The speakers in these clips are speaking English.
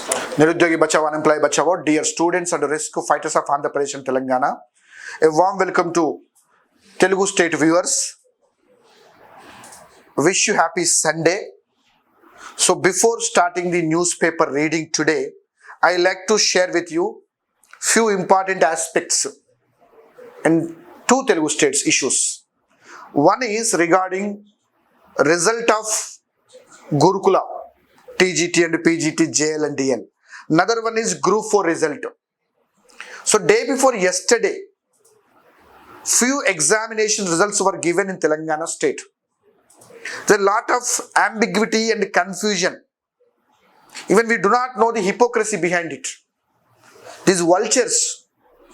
Nirudyogi Bachao, Unemployed Bachao, dear students and rescue fighters of Andhra Pradesh and Telangana, a warm welcome to Telugu state viewers. Wish you happy Sunday. So before starting the newspaper reading today, I like to share with you few important aspects in two Telugu states issues. One is regarding result of Gurukula, TGT and PGT, JL and DL. Another one is Group 4 result. So day before yesterday, few examination results were given in Telangana state. There are a lot of ambiguity and confusion. Even we do not know the hypocrisy behind it. These vultures,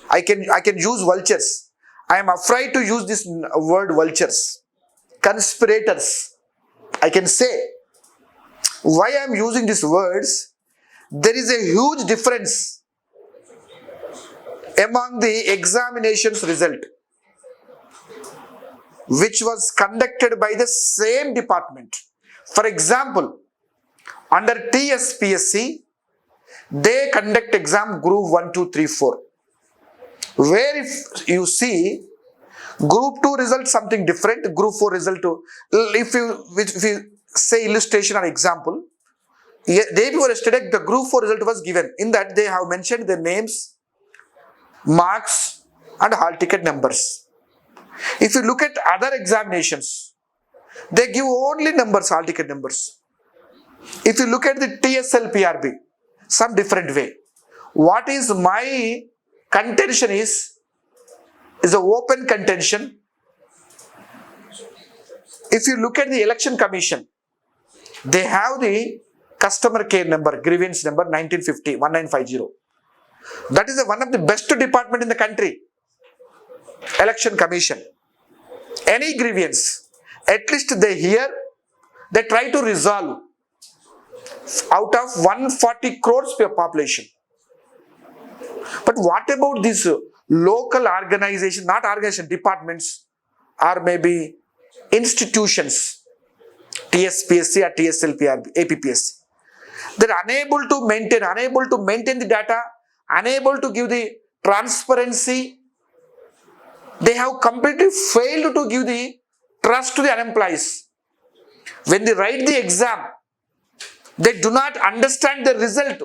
I can use vultures. I am afraid to use this word vultures. Conspirators, I can say. Why I am using these words? There is a huge difference among the examinations result which was conducted by the same department. For example, under TSPSC, they conduct exam group 1, 2, 3, 4. Where if you see group 2 result something different, group 4 result, if you say illustration or example, day before yesterday the group 4 result was given. In that they have mentioned the names, marks and hall ticket numbers. If you look at other examinations, they give only numbers, hall ticket numbers. If you look at the TSL PRB, some different way. What is my contention is an open contention. If you look at the election commission, they have the customer care number, grievance number 1950. That is one of the best department in the country. Election commission. Any grievance, at least they hear, they try to resolve out of 140 crores per population. But what about these local organization, not organization, departments or maybe institutions, TSPSC or TSLPRB, APPSC? They're unable to maintain the data, unable to give the transparency. They have completely failed to give the trust to the unemployees. When they write the exam, they do not understand the result.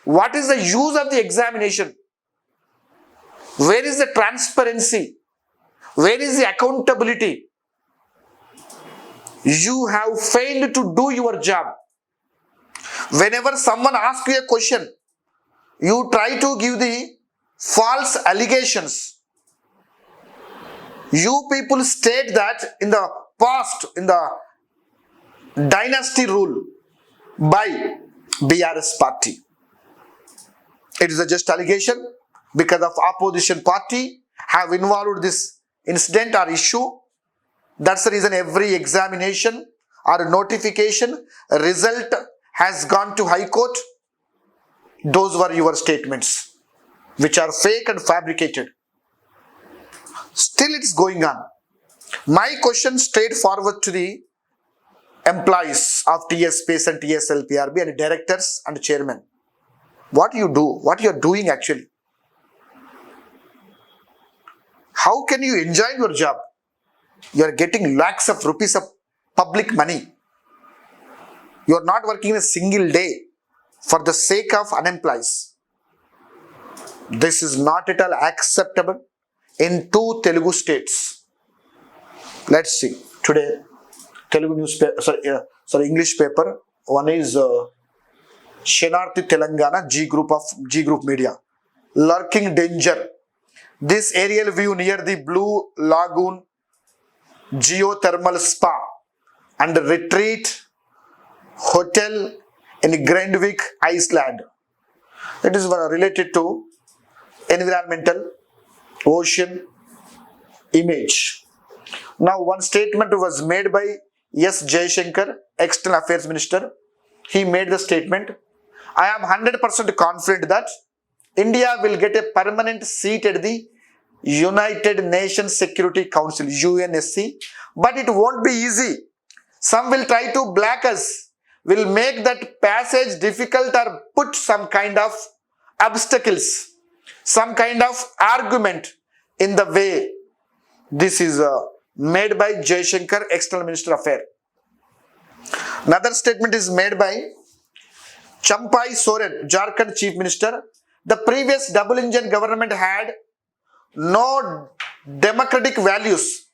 What is the use of the examination? Where is the transparency? Where is the accountability? You have failed to do your job. Whenever someone asks you a question, you try to give the false allegations. You people state that in the past, in the dynasty rule by BRS party. It is a just allegation because of opposition party have involved this incident or issue. That's the reason every examination or notification result has gone to High Court. Those were your statements, which are fake and fabricated. Still it's going on. My question straightforward to the employees of TSPS and TSLPRB and directors and chairman. What you do, what you are doing actually? How can you enjoy your job? You are getting lakhs of rupees of public money. You are not working a single day for the sake of unemployees. This is not at all acceptable in two Telugu states. Let's see. Today, Telugu newspaper, English paper. One is Sidharth Telangana, G Group Media. Lurking danger. This aerial view near the Blue Lagoon Geothermal Spa and Retreat Hotel in Grandvik, Iceland. It is related to environmental, ocean image. Now one statement was made by S. Jaishankar, External Affairs Minister. He made the statement, I am 100% confident that India will get a permanent seat at the United Nations Security Council, UNSC, but it won't be easy. Some will try to black us. will make that passage difficult or put some kind of obstacles, some kind of argument in the way. This is made by Jaishankar, External Minister of Affairs. Another statement is made by Champai Soren, Jharkhand Chief Minister. The previous double engine government had no democratic values.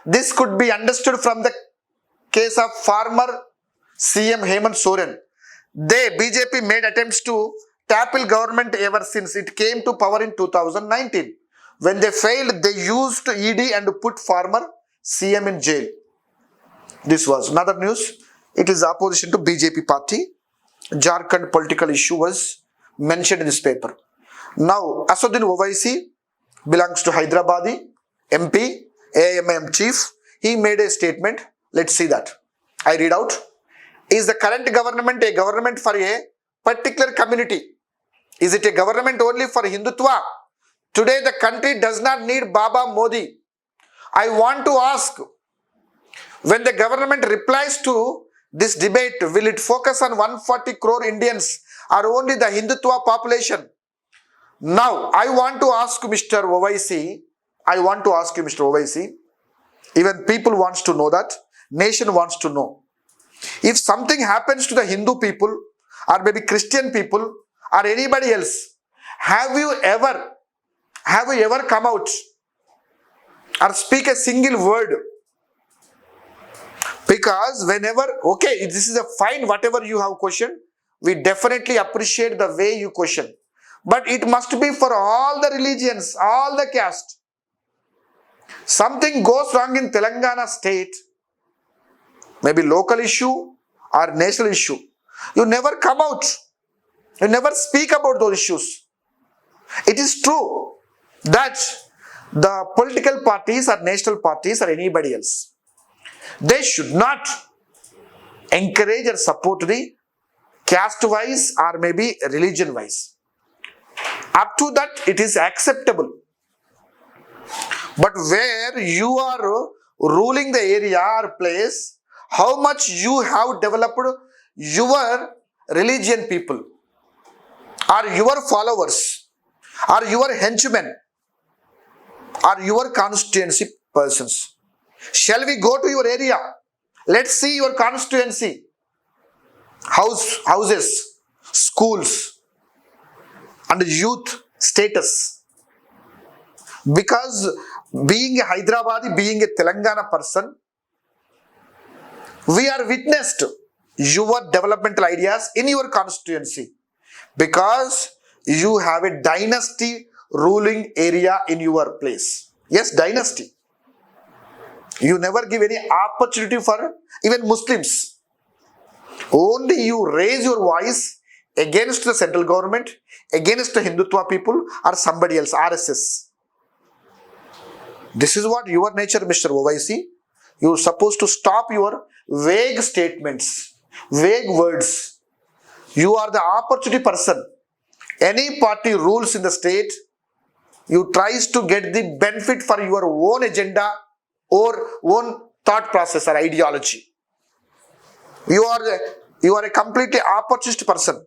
This could be understood from the case of former CM Hemant Soren. BJP made attempts to topple government ever since it came to power in 2019. When they failed, they used ED and put former CM in jail. This was another news. It is opposition to BJP party. Jharkhand political issue was mentioned in this paper. Now, Aswaddin Owaisi belongs to Hyderabadi, MP, AIMIM chief. He made a statement. Let's see that. I read out. Is the current government a government for a particular community? Is it a government only for Hindutva? Today the country does not need Baba Modi. I want to ask, when the government replies to this debate, will it focus on 140 crore Indians or only the Hindutva population? Now, I want to ask Mr. Owaisi, even people wants to know that, nation wants to know. If something happens to the Hindu people or maybe Christian people or anybody else, have you ever come out or speak a single word? Because whenever, okay, this is a fine, whatever you have questioned, we definitely appreciate the way you question. But it must be for all the religions, all the caste. Something goes wrong in Telangana state, maybe local issue or national issue. You never come out. You never speak about those issues. It is true that the political parties or national parties or anybody else, they should not encourage or support the caste-wise or maybe religion-wise. Up to that, it is acceptable. But where you are ruling the area or place, how much you have developed your religion people or your followers or your henchmen or your constituency persons. Shall we go to your area? Let's see your constituency. Houses, schools, and youth status. Because being a Hyderabadi, being a Telangana person, we are witnessed your developmental ideas in your constituency. Because you have a dynasty ruling area in your place. Yes, dynasty. You never give any opportunity for even Muslims. Only you raise your voice against the central government, against the Hindutva people or somebody else, RSS. This is what your nature, Mr. Owaisi. You are supposed to stop your vague statements, vague words. You are the opportunity person. Any party rules in the state, you tries to get the benefit for your own agenda or own thought process or ideology. You are a completely opportunist person.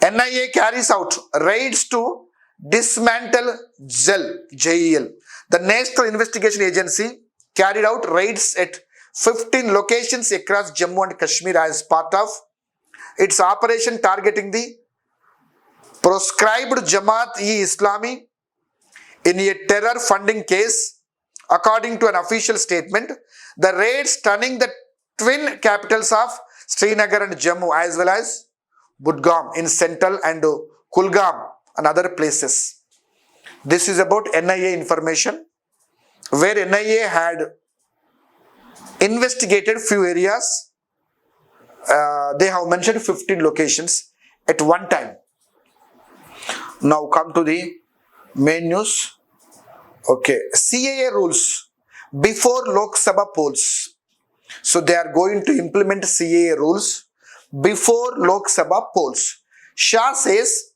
NIA carries out raids to dismantle JEL. The National Investigation Agency carried out raids at 15 locations across Jammu and Kashmir as part of its operation targeting the proscribed Jamaat-e-Islami in a terror funding case. According to an official statement, the raids turning the twin capitals of Srinagar and Jammu as well as Budgam in central and Kulgam and other places. This is about NIA information, where NIA had investigated few areas. They have mentioned 15 locations at one time. Now come to the main news. Okay, CAA rules before Lok Sabha polls. So they are going to implement CAA rules before Lok Sabha polls. Shah says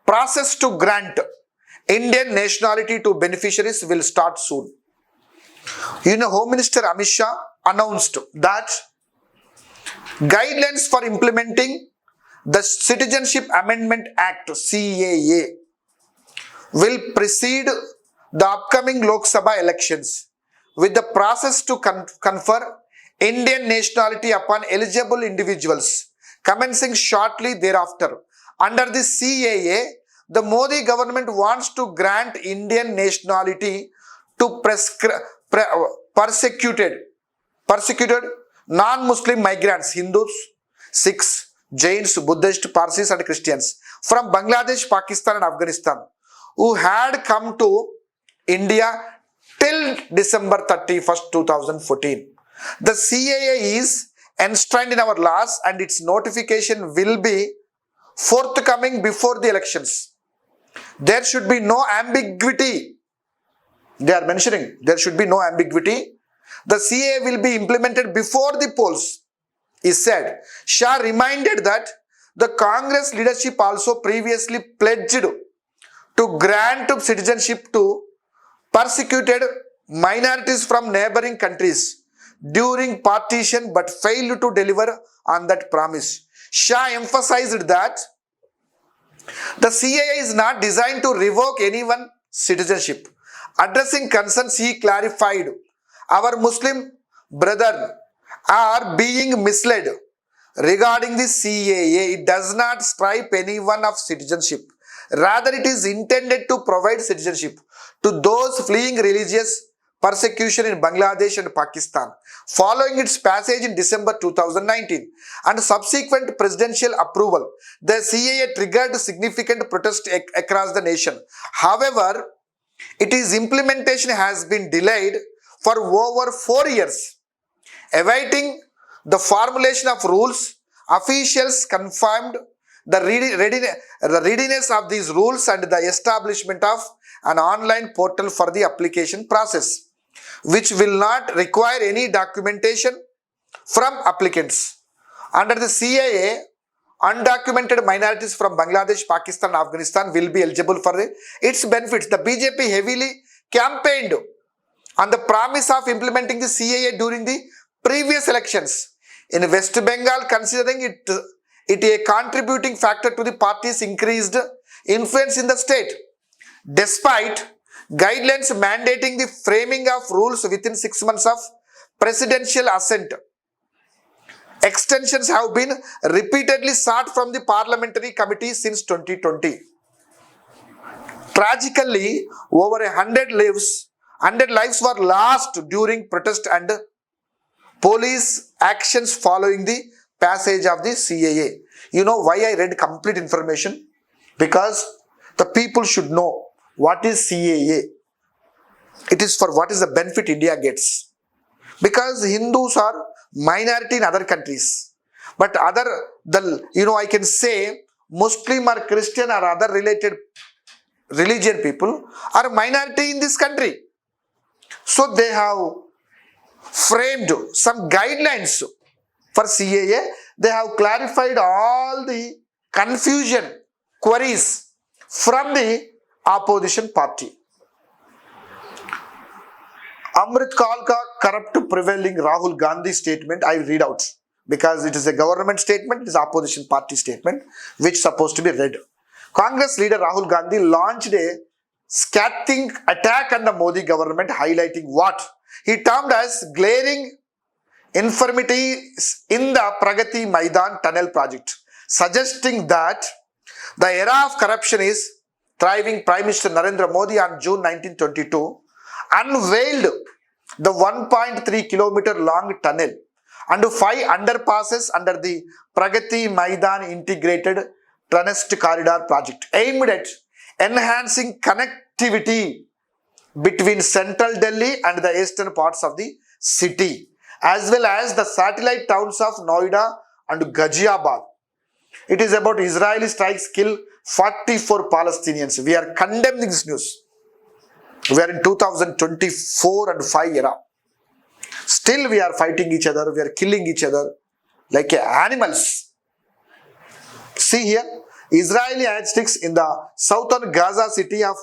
process to grant Indian nationality to beneficiaries will start soon. You know, Home Minister Amit Shah announced that Guidelines for implementing the Citizenship Amendment Act CAA will precede the upcoming Lok Sabha elections, with the process to confer Indian nationality upon eligible individuals commencing shortly thereafter. Under the CAA, the Modi government wants to grant Indian nationality to persecuted non-Muslim migrants, Hindus, Sikhs, Jains, Buddhists, Parsis and Christians from Bangladesh, Pakistan and Afghanistan who had come to India till December 31st, 2014. The CAA is enshrined in our laws and its notification will be forthcoming before the elections. There should be no ambiguity. They are mentioning there should be no ambiguity. The CAA will be implemented before the polls, is said. Shah reminded that the Congress leadership also previously pledged to grant citizenship to persecuted minorities from neighboring countries during partition but failed to deliver on that promise. Shah emphasized that the CAA is not designed to revoke anyone's citizenship. Addressing concerns, he clarified, our Muslim brethren are being misled regarding the CAA. It does not stripe anyone of citizenship. Rather, it is intended to provide citizenship to those fleeing religious persecution in Bangladesh and Pakistan. Following its passage in December 2019 and subsequent presidential approval, the CAA triggered significant protest across the nation. However, its implementation has been delayed for over 4 years. Awaiting the formulation of rules, officials confirmed the readiness of these rules and the establishment of an online portal for the application process, which will not require any documentation from applicants. Under the CAA, undocumented minorities from Bangladesh, Pakistan and Afghanistan will be eligible for its benefits. The BJP heavily campaigned on the promise of implementing the CAA during the previous elections. In West Bengal, considering it a contributing factor to the party's increased influence in the state. Despite guidelines mandating the framing of rules within 6 months of presidential assent, extensions have been repeatedly sought from the parliamentary committee since 2020. Tragically, over 100 lives were lost during protest and police actions following the passage of the CAA. You know why I read complete information? Because the people should know what is CAA. It is for what is the benefit India gets. Because Hindus are minority in other countries. But I can say Muslim or Christian or other related religion people are minority in this country. So they have framed some guidelines for CAA. They have clarified all the confusion, queries from the opposition party. Amrit Kalka corrupt prevailing Rahul Gandhi statement I read out because it is a government statement, it is opposition party statement which is supposed to be read. Congress leader Rahul Gandhi launched a scathing attack on the Modi government, highlighting what he termed as glaring infirmities in the Pragati Maidan tunnel project, suggesting that the era of corruption is thriving. Prime Minister Narendra Modi on June 1922 unveiled the 1.3 kilometer long tunnel and 5 underpasses under the Pragati Maidan integrated transit corridor project aimed at enhancing connectivity between central Delhi and the eastern parts of the city, as well as the satellite towns of Noida and Ghaziabad. It is about Israeli strikes kill 44 Palestinians. We are condemning this news. We are in 2024 and 5 era. Still we are fighting each other. We are killing each other like animals. See here, Israeli airstrikes in the southern Gaza city of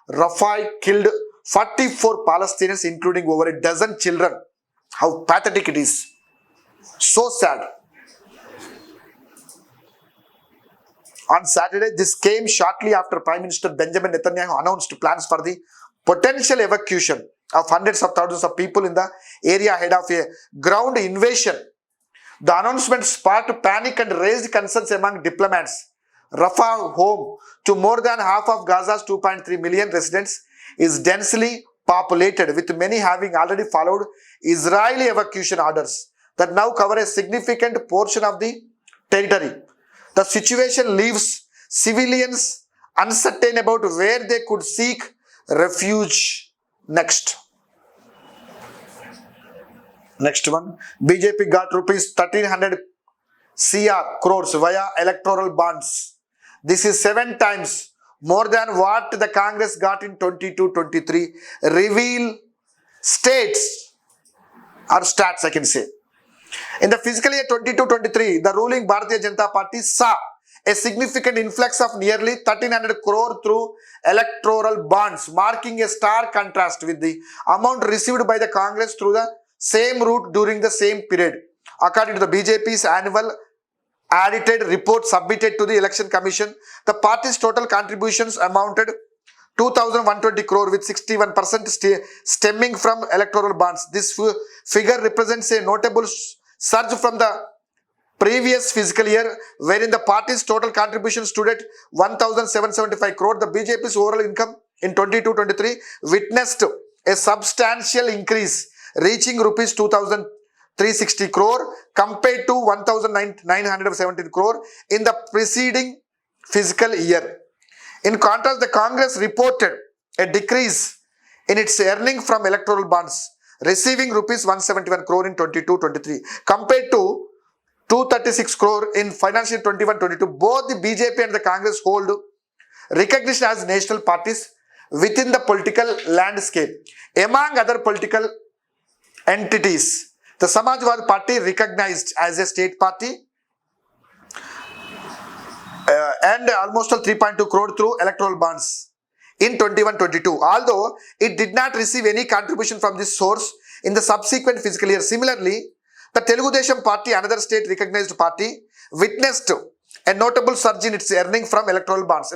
Rafah killed 44 Palestinians, including over a dozen children. How pathetic it is. So sad. On Saturday, this came shortly after Prime Minister Benjamin Netanyahu announced plans for the potential evacuation of hundreds of thousands of people in the area ahead of a ground invasion. The announcement sparked panic and raised concerns among diplomats. Rafah, home to more than half of Gaza's 2.3 million residents, is densely populated, with many having already followed Israeli evacuation orders that now cover a significant portion of the territory. The situation leaves civilians uncertain about where they could seek refuge next. Next one, BJP got rupees 1300 crores via electoral bonds. This is 7 times more than what the Congress got in 22-23. Reveal states or stats, I can say. In the fiscal year 22-23, the ruling Bharatiya Janata Party saw a significant influx of nearly 1300 crore through electoral bonds, marking a stark contrast with the amount received by the Congress through the same route during the same period. According to the BJP's annual audited report submitted to the Election Commission, the party's total contributions amounted 2,120 crore, with 61% stemming from electoral bonds. This figure represents a notable surge from the previous fiscal year, wherein the party's total contribution stood at 1,775 crore. The BJP's overall income in 22-23 witnessed a substantial increase, reaching rupees 2,360 crore compared to 1,917 crore in the preceding fiscal year. In contrast, the Congress reported a decrease in its earning from electoral bonds, receiving rupees 171 crore in 22-23 compared to 236 crore in financial 21-22. Both the BJP and the Congress hold recognition as national parties within the political landscape. Among other political entities, the Samajwadi Party recognized as a state party and almost 3.2 crore through electoral bonds in 21-22, although it did not receive any contribution from this source in the subsequent fiscal year. Similarly, the Telugu Desam Party, another state recognized party, witnessed a notable surge in its earning from electoral bonds,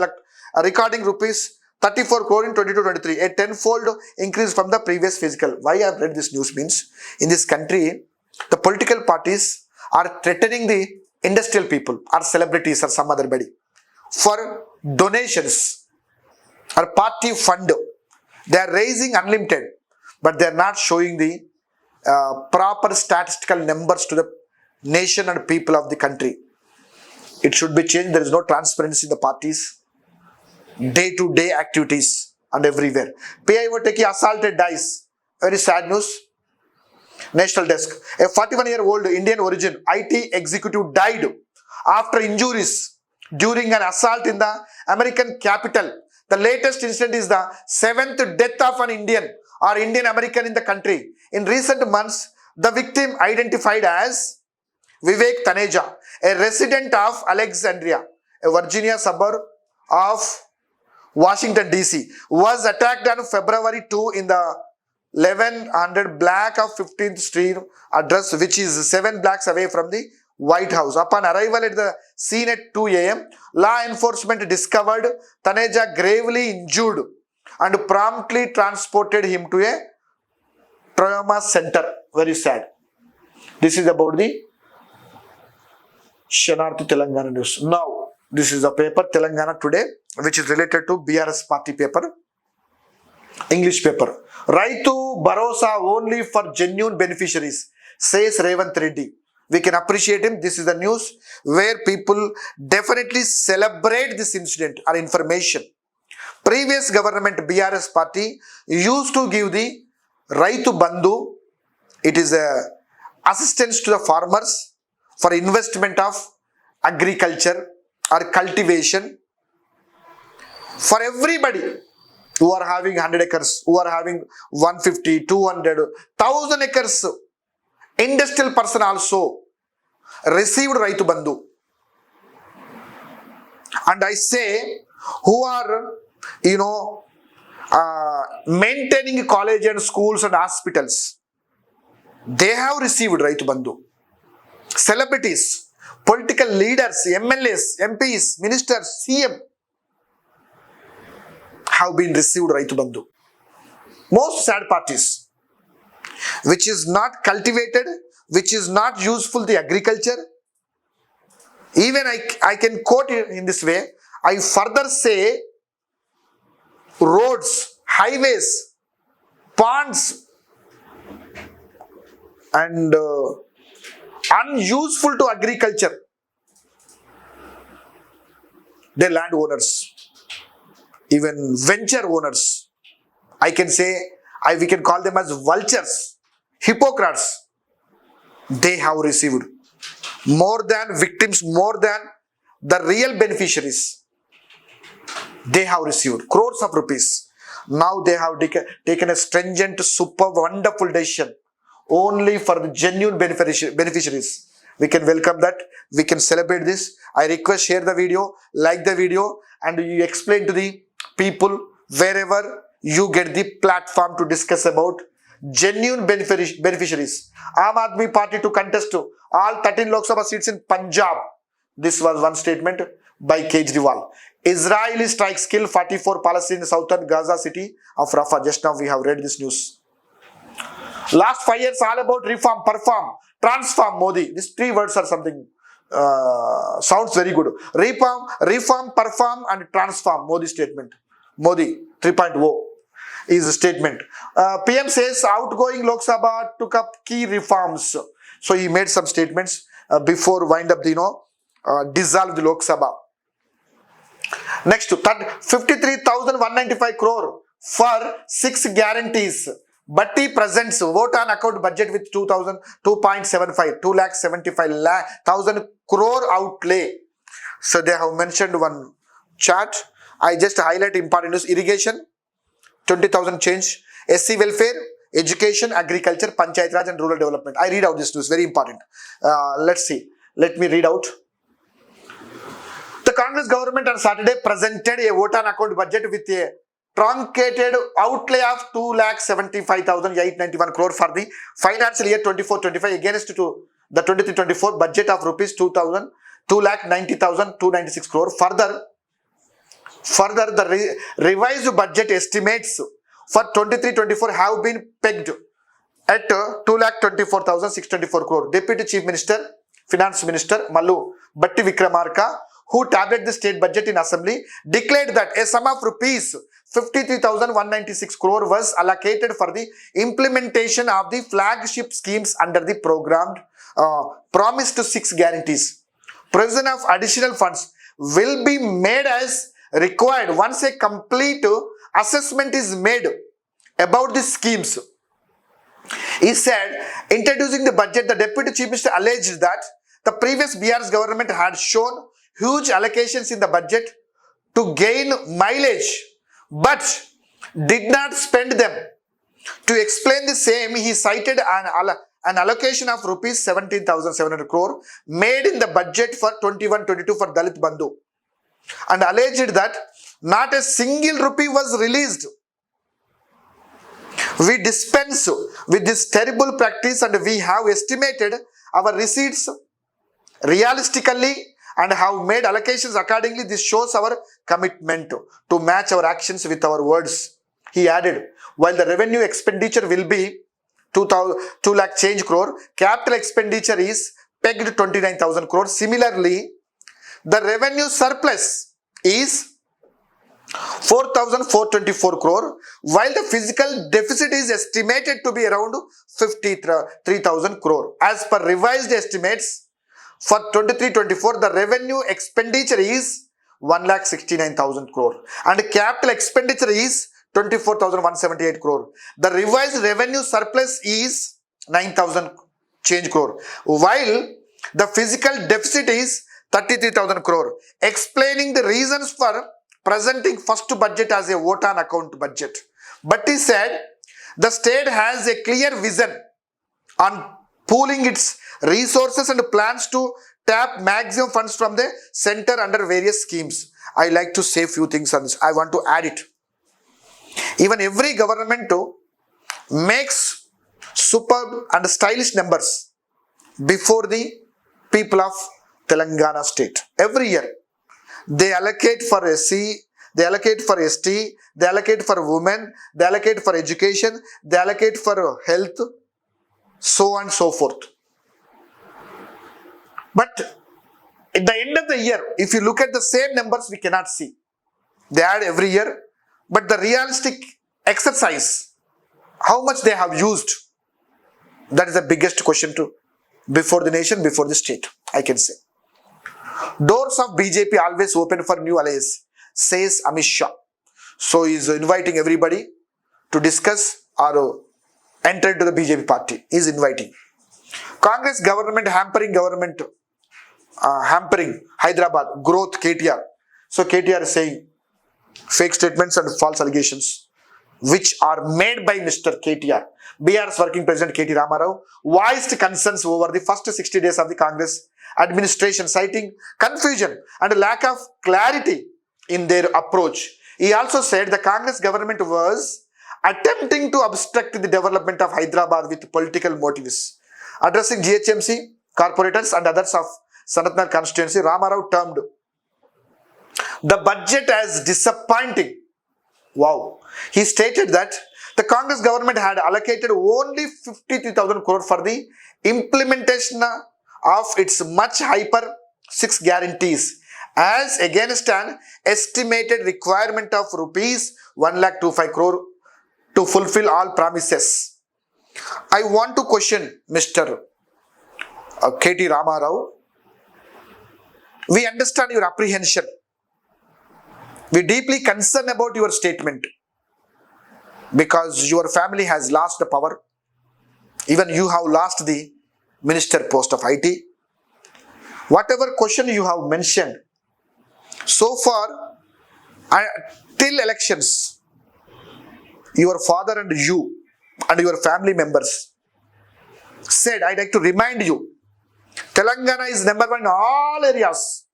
recording rupees 34 crore in 22-23, a tenfold increase from the previous fiscal. Why I have read this news means, in this country, the political parties are threatening the industrial people or celebrities or some other body for donations or party fund. They are raising unlimited, but they are not showing the proper statistical numbers to the nation and people of the country. It should be changed. There is no transparency in the parties' day-to-day activities and everywhere. PIO Techie assaulted dies. Very sad news. National Desk. A 41-year-old Indian origin IT executive died after injuries during an assault in the American capital. The latest incident is the 7th death of an Indian or Indian American in the country. In recent months, the victim, identified as Vivek Taneja, a resident of Alexandria, a Virginia suburb of Washington DC, was attacked on February 2 in the 1100 block of 15th Street address, which is 7 blocks away from the White House. Upon arrival at the scene at 2 a.m., law enforcement discovered Taneja gravely injured and promptly transported him to a trauma center. Very sad. This is about the Sidharth Telangana news. Now, this is the paper Telangana Today, which is related to BRS party paper, English paper. Raitu Bharosa only for genuine beneficiaries, says Revanth Reddy. We can appreciate him. This is the news where people definitely celebrate this incident or information. Previous government BRS party used to give the Raitu Bandhu. It is a assistance to the farmers for investment of agriculture or cultivation for everybody who are having 100 acres, who are having 150, 200, 1000 acres. Industrial person also received Raitu Bandhu. And I say, who are, maintaining college and schools and hospitals, they have received Raitu Bandhu. Celebrities, political leaders, MLAs, MPs, ministers, CM have been received Raitu Bandhu. Most sad part is, which is not cultivated, which is not useful to agriculture. Even I can quote it in this way. I further say roads, highways, ponds and unuseful to agriculture. The landowners, even venture owners, I can say, we can call them as vultures, hypocrites. They have received more than victims, more than the real beneficiaries. They have received crores of rupees. Now they have taken a stringent, super wonderful decision only for the genuine beneficiaries. We can welcome that. We can celebrate this. I request, share the video, like the video, and you explain to the people wherever you get the platform to discuss about genuine beneficiaries. Aam Aadmi Party to contest to all 13 Lok Sabha seats in Punjab. This was one statement by Kejriwal. Israeli strikes kill 44 Palestinians in southern Gaza city of Rafah. Just now we have read this news. Last 5 years all about reform, perform, transform Modi. These 3 words are something sounds very good. Reform, perform and transform. Modi statement. Modi 3.0 is a statement. PM says outgoing Lok Sabha took up key reforms. So he made some statements before wind up the dissolve the Lok Sabha. Next, 53,195 crore for 6 guarantees. Bhatti presents vote on account budget with 2.75, 2,75,000 crore outlay. So they have mentioned one chart. I just highlight important news. Irrigation, 20,000 change. SC welfare, education, agriculture, Panchayat Raj and rural development. I read out this news, very important. Let's see. Let me read out. The Congress government on Saturday presented a vote on account budget with a truncated outlay of 2,75,891 crore for the financial year 24-25 against to the 23-24 budget of rupees 2,90,296 crore. Further, the revised budget estimates for 23-24 have been pegged at 2,24,624 crore. Deputy Chief Minister, Finance Minister Mallu Bhatti Vikramarka, who tabulated the state budget in assembly, declared that a sum of rupees 53,196 crore was allocated for the implementation of the flagship schemes under the program promised 6 guarantees. Provision of additional funds will be made as required once a complete assessment is made about the schemes. He said, introducing the budget, the Deputy Chief Minister alleged that the previous BR's government had shown huge allocations in the budget to gain mileage, but did not spend them. To explain the same, he cited an allocation of rupees 17,700 crore made in the budget for 21-22 for Dalit Bandhu, and alleged that not a single rupee was released. We dispense with this terrible practice and we have estimated our receipts realistically and have made allocations accordingly. This shows our commitment to match our actions with our words. He added, while the revenue expenditure will be 2 lakh change crore, capital expenditure is pegged 29,000 crore. Similarly, the revenue surplus is 4,424 crore, while the physical deficit is estimated to be around 53,000 crore. As per revised estimates, for 23-24, the revenue expenditure is 1,69,000 crore and capital expenditure is 24,178 crore. The revised revenue surplus is 9,000 change crore, while the physical deficit is 33,000 crore. Explaining the reasons for presenting first budget as a vote on account budget, but he said the state has a clear vision on pooling its resources and plans to tap maximum funds from the center under various schemes. I like to say few things on this. I want to add it. Even every government makes superb and stylish numbers before the people of Telangana state. Every year. They allocate for SC, they allocate for ST, they allocate for women, they allocate for education, they allocate for health, so on and so forth. But at the end of the year, if you look at the same numbers, we cannot see. They add every year, but the realistic exercise, how much they have used, that is the biggest question to before the nation, before the state, I can say. Doors of BJP always open for new allies, says Amit Shah. So he is inviting everybody to discuss or enter into the BJP party. He is inviting. Congress government hampering Hyderabad growth, KTR. So KTR is saying fake statements and false allegations which are made by Mr. KTR. BR's working president KT Ramarao voiced concerns over the first 60 days of the Congress administration, citing confusion and lack of clarity in their approach. He also said the Congress government was attempting to obstruct the development of Hyderabad with political motives. Addressing GHMC, corporators and others of Sanatnal constituency, Ramarao termed the budget as disappointing. Wow. He stated that the Congress government had allocated only 53,000 crore for the implementation of its much hyper 6 guarantees as against an estimated requirement of rupees 1,25,000 crore to fulfill all promises. I want to question Mr. KT Ramarao. We understand your apprehension. We deeply concerned about your statement because your family has lost the power. Even you have lost the minister post of IT. Whatever question you have mentioned, so far, till elections, your father and you and your family members said, I'd like to remind you, Telangana is number one in all areas.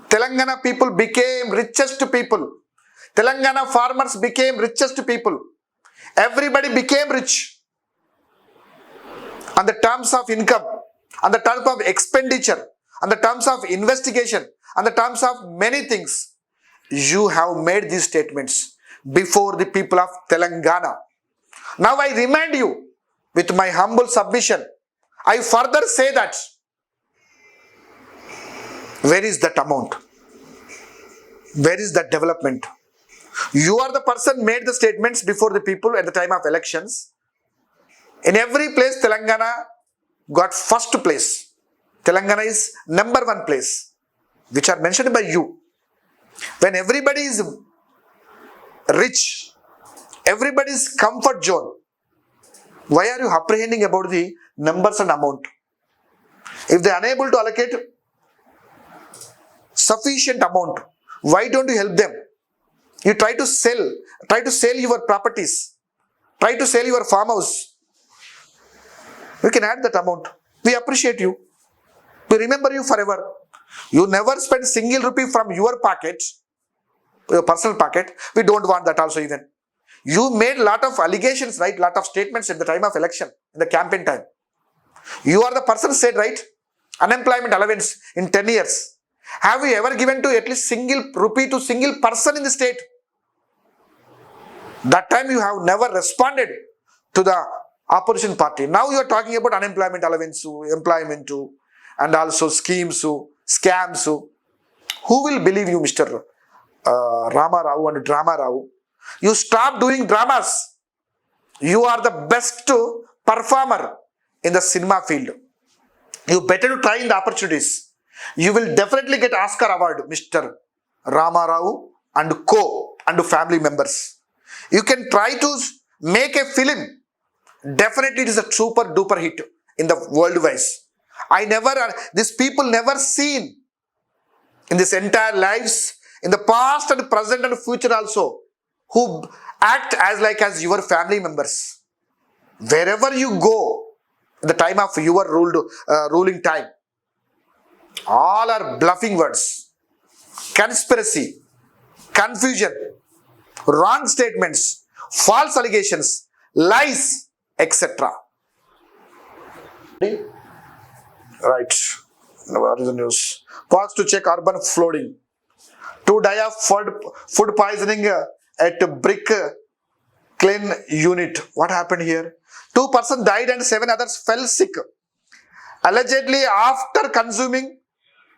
Telangana people became richest people. Telangana farmers became richest people. Everybody became rich. On the terms of income, on the terms of expenditure, on the terms of investigation, on the terms of many things, you have made these statements before the people of Telangana. Now I remind you, with my humble submission, I further say that, where is that amount? Where is that development? You are the person made the statements before the people at the time of elections. In every place, Telangana got first place. Telangana is number one place, which are mentioned by you. When everybody is rich, everybody's comfort zone, why are you apprehending about the numbers and amount? If they are unable to allocate sufficient amount, why don't you help them? You try to sell your properties, try to sell your farmhouse. We can add that amount. We appreciate you. We remember you forever. You never spend single rupee from your pocket, your personal pocket. We don't want that also even. You made lot of allegations, right? Lot of statements at the time of election, in the campaign time. You are the person said, right? Unemployment allowance in 10 years. Have you ever given to at least single rupee to single person in the state? That time you have never responded to the opposition party. Now you are talking about unemployment allowance, employment, and also schemes, scams. Who will believe you, Mr. Ramarao and Drama Rao? You stop doing dramas. You are the best performer in the cinema field. You better to try in the opportunities. You will definitely get Oscar award, Mr. Ramarao and co and family members. You can try to make a film. Definitely it is a super duper hit in the world wise. These people never seen in this entire lives, in the past and present and future also, who act as your family members. Wherever you go, in the time of your ruling time, all are bluffing words, conspiracy, confusion, wrong statements, false allegations, lies, etc. Right. What is the news? Pause to check urban flooding. 2 die of food poisoning at brick clean unit. What happened here? 2 persons died and 7 others fell sick. Allegedly after consuming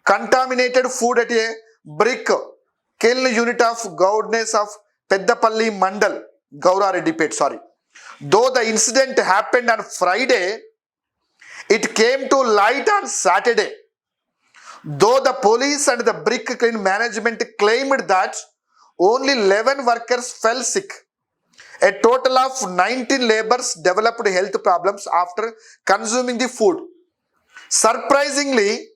contaminated food at a brick kiln unit of Governance of Peddapalli Mandal, Gaurareddipet. Though the incident happened on Friday, it came to light on Saturday. Though the police and the brick kiln management claimed that only 11 workers fell sick, a total of 19 laborers developed health problems after consuming the food. Surprisingly,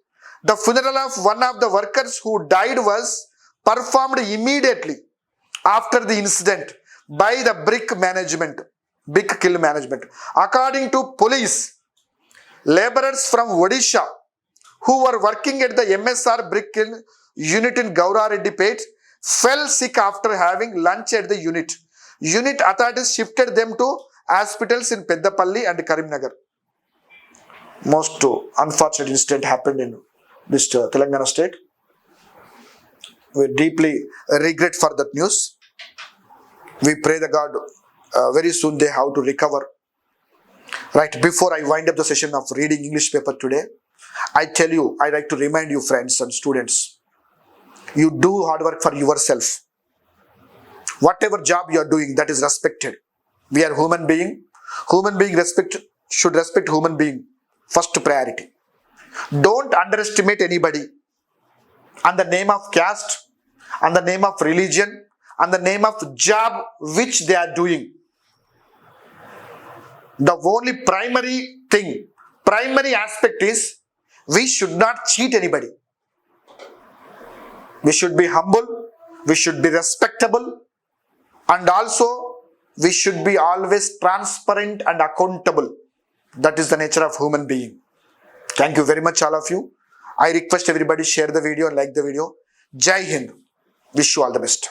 the funeral of one of the workers who died was performed immediately after the incident by the brick kiln management. According to police, laborers from Odisha who were working at the MSR brick kiln unit in Gaurareddipet fell sick after having lunch at the unit. Unit authorities shifted them to hospitals in Peddapalli and Karimnagar. Most unfortunate incident happened in this Telangana state. We deeply regret for that news. We pray the God very soon they have to recover. Right, before I wind up the session of reading English paper today, I like to remind you friends and students, you do hard work for yourself. Whatever job you are doing, that is respected. We are human being. Human being should respect human being. First priority. Don't underestimate anybody on the name of caste, on the name of religion, on the name of job which they are doing. The only primary aspect is we should not cheat anybody. We should be humble, we should be respectable, and also we should be always transparent and accountable. That is the nature of human being. Thank you very much all of you. I request everybody share the video and like the video. Jai Hind. Wish you all the best.